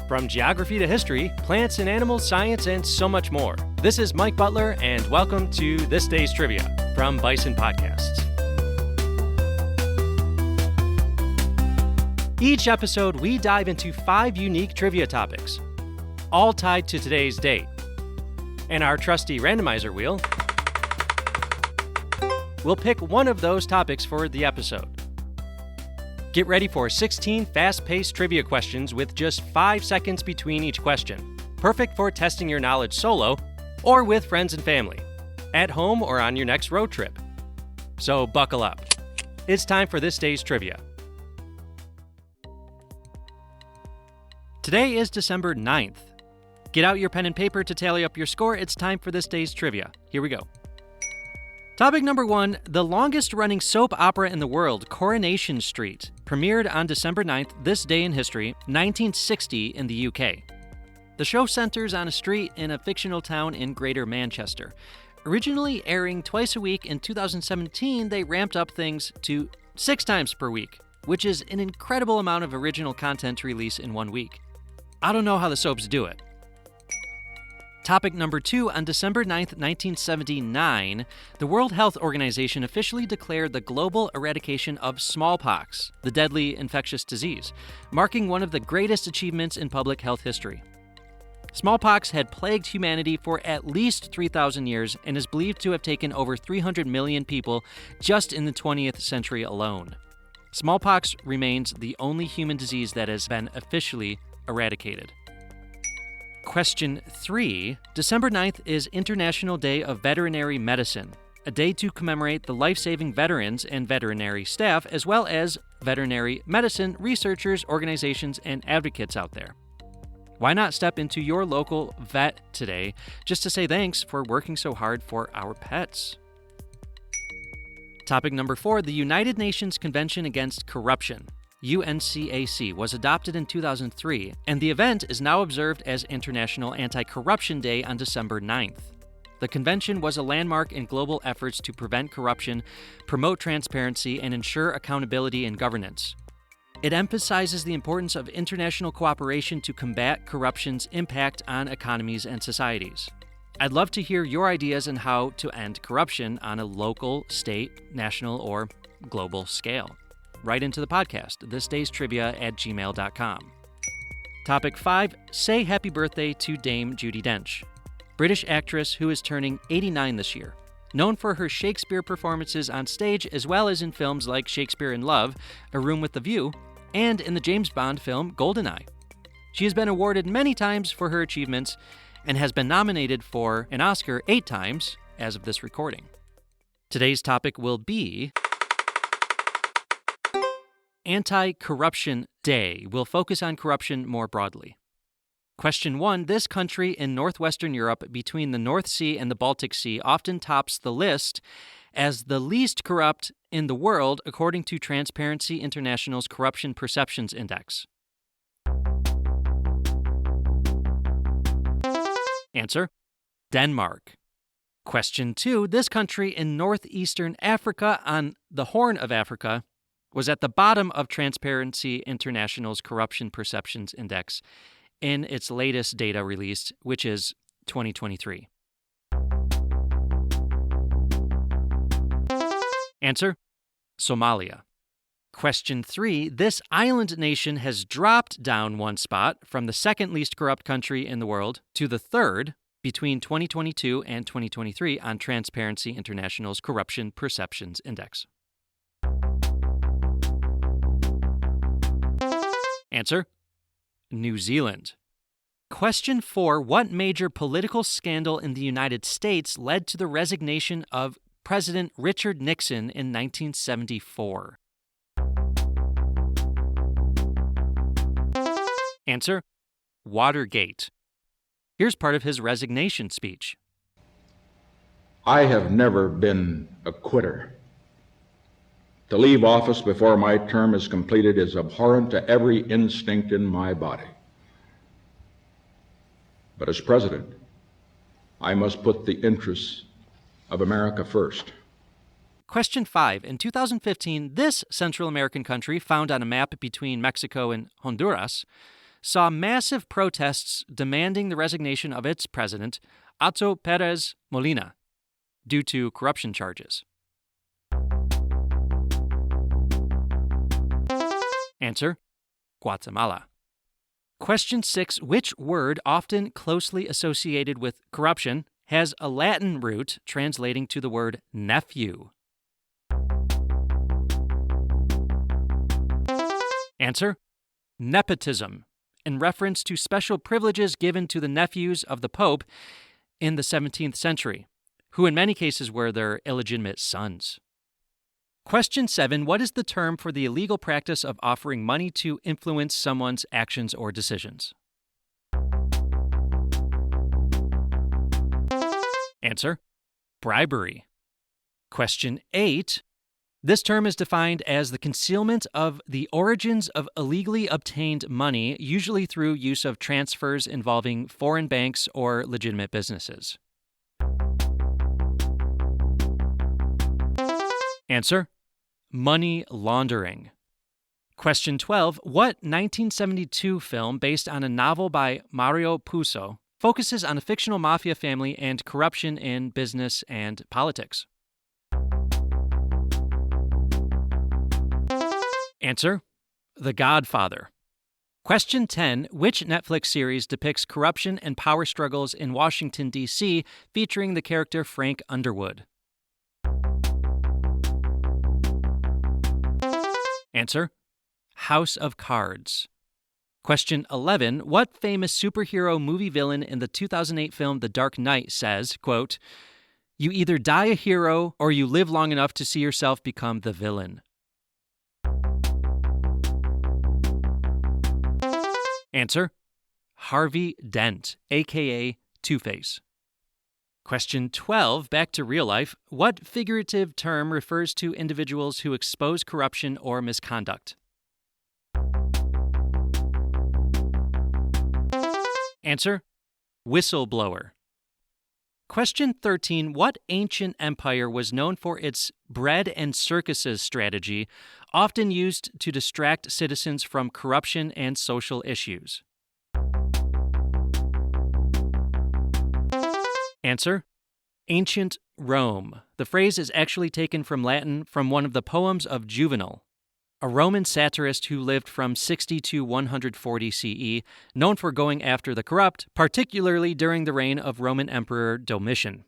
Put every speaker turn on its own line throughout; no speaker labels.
From geography to history, plants and animals, science, and so much more. This is Mike Butler, and welcome to This Day's Trivia from Bison Podcasts. Each episode, we dive into 5 unique trivia topics, all tied to today's date. And our trusty randomizer wheel will pick one of those topics for the episode. Get ready for 16 fast-paced trivia questions with just 5 seconds between each question. Perfect for testing your knowledge solo or with friends and family, at home or on your next road trip. So buckle up. It's time for this day's trivia. Today is December 9th. Get out your pen and paper to tally up your score. It's time for this day's trivia. Here we go. Topic number 1, the longest-running soap opera in the world, Coronation Street, premiered on December 9th, this day in history, 1960 in the UK. The show centers on a street in a fictional town in Greater Manchester. Originally airing twice a week, in 2017 they ramped up things to 6 times per week, which is an incredible amount of original content to release in 1 week. I don't know how the soaps do it. Topic number 2, on December 9th, 1979, the World Health Organization officially declared the global eradication of smallpox, the deadly infectious disease, marking one of the greatest achievements in public health history. Smallpox had plagued humanity for at least 3,000 years and is believed to have taken over 300 million people just in the 20th century alone. Smallpox remains the only human disease that has been officially eradicated. Question 3. December 9th is International Day of Veterinary Medicine, a day to commemorate the life-saving veterans and veterinary staff, as well as veterinary medicine researchers, organizations, and advocates out there. Why not step into your local vet today just to say thanks for working so hard for our pets? Topic number 4, the United Nations Convention Against Corruption, UNCAC, was adopted in 2003, and the event is now observed as International Anti-Corruption Day on December 9th. The convention was a landmark in global efforts to prevent corruption, promote transparency, and ensure accountability in governance. It emphasizes the importance of international cooperation to combat corruption's impact on economies and societies. I'd love to hear your ideas on how to end corruption on a local, state, national, or global scale. Write into the podcast, thisdaystrivia@gmail.com. Topic 5, say happy birthday to Dame Judi Dench, British actress who is turning 89 this year. Known for her Shakespeare performances on stage as well as in films like Shakespeare in Love, A Room with the View, and in the James Bond film GoldenEye. She has been awarded many times for her achievements and has been nominated for an Oscar 8 times as of this recording. Today's topic will be Anti-Corruption Day. We'll focus on corruption more broadly. Question 1. This country in northwestern Europe between the North Sea and the Baltic Sea often tops the list as the least corrupt in the world according to Transparency International's Corruption Perceptions Index. Answer: Denmark. Question 2. This country in northeastern Africa on the Horn of Africa was at the bottom of Transparency International's Corruption Perceptions Index in its latest data released, which is 2023. Answer: Somalia. Question 3. This island nation has dropped down 1 spot from the second least corrupt country in the world to the third between 2022 and 2023 on Transparency International's Corruption Perceptions Index. Answer: New Zealand. Question 4. What major political scandal in the United States led to the resignation of President Richard Nixon in 1974? Answer: Watergate. Here's part of his resignation speech.
I have never been a quitter. To leave office before my term is completed is abhorrent to every instinct in my body. But as president, I must put the interests of America first.
Question 5. In 2015, this Central American country, found on a map between Mexico and Honduras, saw massive protests demanding the resignation of its president, Otto Perez Molina, due to corruption charges? Answer: Guatemala. Question 6. Which word, often closely associated with corruption, has a Latin root translating to the word nephew? Answer: nepotism, in reference to special privileges given to the nephews of the Pope in the 17th century, who in many cases were their illegitimate sons. Question 7. What is the term for the illegal practice of offering money to influence someone's actions or decisions? Answer: bribery. Question 8. This term is defined as the concealment of the origins of illegally obtained money, usually through use of transfers involving foreign banks or legitimate businesses. Answer: money laundering. Question 12. What 1972 film based on a novel by Mario Puzo focuses on a fictional mafia family and corruption in business and politics? Answer: The Godfather. Question 10. Which Netflix series depicts corruption and power struggles in Washington, D.C., featuring the character Frank Underwood? Answer: House of Cards. Question 11. What famous superhero movie villain in the 2008 film The Dark Knight says, quote, "You either die a hero or you live long enough to see yourself become the villain"? Answer: Harvey Dent, a.k.a. Two-Face. Question 12, back to real life. What figurative term refers to individuals who expose corruption or misconduct? Answer: whistleblower. Question 13, what ancient empire was known for its bread and circuses strategy, often used to distract citizens from corruption and social issues? Answer: ancient Rome. The phrase is actually taken from Latin from one of the poems of Juvenal, a Roman satirist who lived from 60 to 140 CE, known for going after the corrupt, particularly during the reign of Roman Emperor Domitian.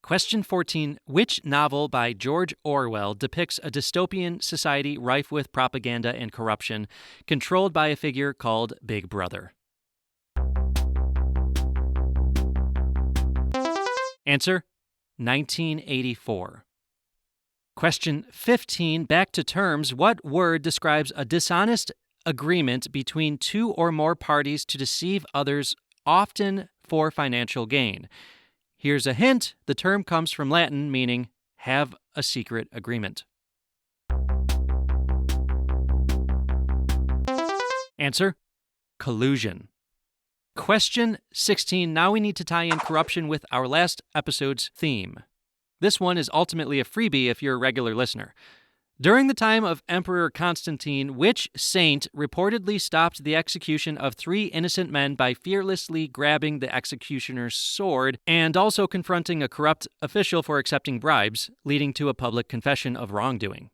Question 14. Which novel by George Orwell depicts a dystopian society rife with propaganda and corruption, controlled by a figure called Big Brother? Answer: 1984. Question 15, back to terms. What word describes a dishonest agreement between two or more parties to deceive others, often for financial gain? Here's a hint. The term comes from Latin meaning have a secret agreement. Answer: collusion. Question 16. Now we need to tie in corruption with our last episode's theme. This one is ultimately a freebie if you're a regular listener. During the time of Emperor Constantine, which saint reportedly stopped the execution of 3 innocent men by fearlessly grabbing the executioner's sword and also confronting a corrupt official for accepting bribes, leading to a public confession of wrongdoing?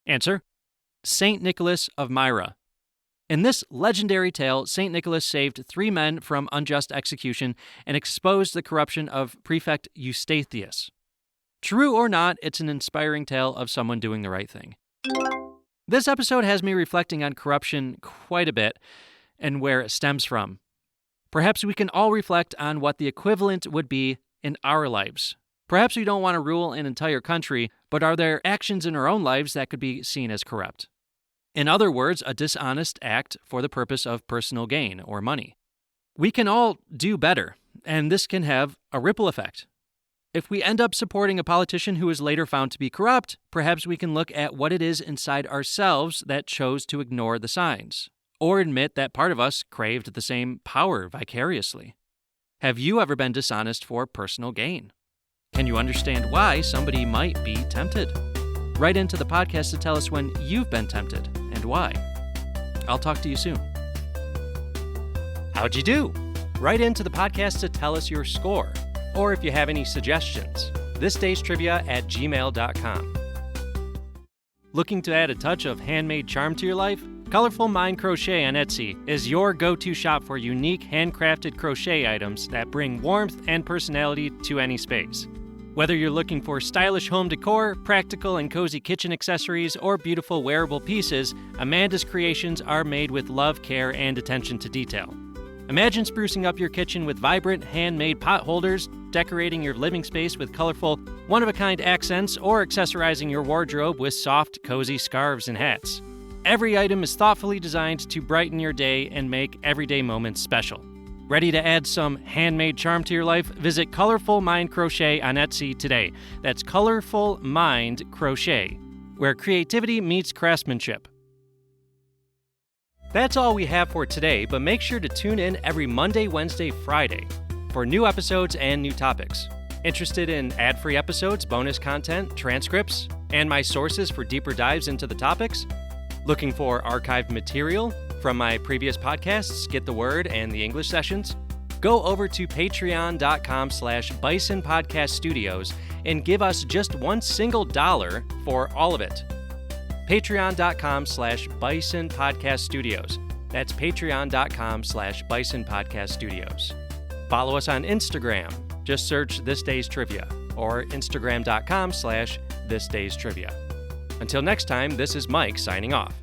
Answer: Saint Nicholas of Myra. In this legendary tale, St. Nicholas saved 3 men from unjust execution and exposed the corruption of Prefect Eustathius. True or not, it's an inspiring tale of someone doing the right thing. This episode has me reflecting on corruption quite a bit and where it stems from. Perhaps we can all reflect on what the equivalent would be in our lives. Perhaps we don't want to rule an entire country, but are there actions in our own lives that could be seen as corrupt? In other words, a dishonest act for the purpose of personal gain or money. We can all do better, and this can have a ripple effect. If we end up supporting a politician who is later found to be corrupt, perhaps we can look at what it is inside ourselves that chose to ignore the signs, or admit that part of us craved the same power vicariously. Have you ever been dishonest for personal gain? Can you understand why somebody might be tempted? Write into the podcast to tell us when you've been tempted and why. I'll talk to you soon. How'd you do? Write into the podcast to tell us your score, or if you have any suggestions, thisdaystrivia@gmail.com. Looking to add a touch of handmade charm to your life? Colorful Mind Crochet on Etsy is your go-to shop for unique handcrafted crochet items that bring warmth and personality to any space. Whether you're looking for stylish home decor, practical and cozy kitchen accessories, or beautiful wearable pieces, Amanda's creations are made with love, care, and attention to detail. Imagine sprucing up your kitchen with vibrant, handmade pot holders, decorating your living space with colorful, one-of-a-kind accents, or accessorizing your wardrobe with soft, cozy scarves and hats. Every item is thoughtfully designed to brighten your day and make everyday moments special. Ready to add some handmade charm to your life? Visit Colorful Mind Crochet on Etsy today. That's Colorful Mind Crochet, where creativity meets craftsmanship. That's all we have for today, but make sure to tune in every Monday, Wednesday, Friday for new episodes and new topics. Interested in ad-free episodes, bonus content, transcripts, and my sources for deeper dives into the topics? Looking for archived material from my previous podcasts, Get the Word, and the English sessions? Go over to patreon.com/Bison Podcast Studios and give us just $1 for all of it. Patreon.com/Bison Podcast Studios. That's patreon.com/Bison Podcast Studios. Follow us on Instagram. Just search This Day's Trivia or Instagram.com/This Day's Trivia. Until next time, this is Mike signing off.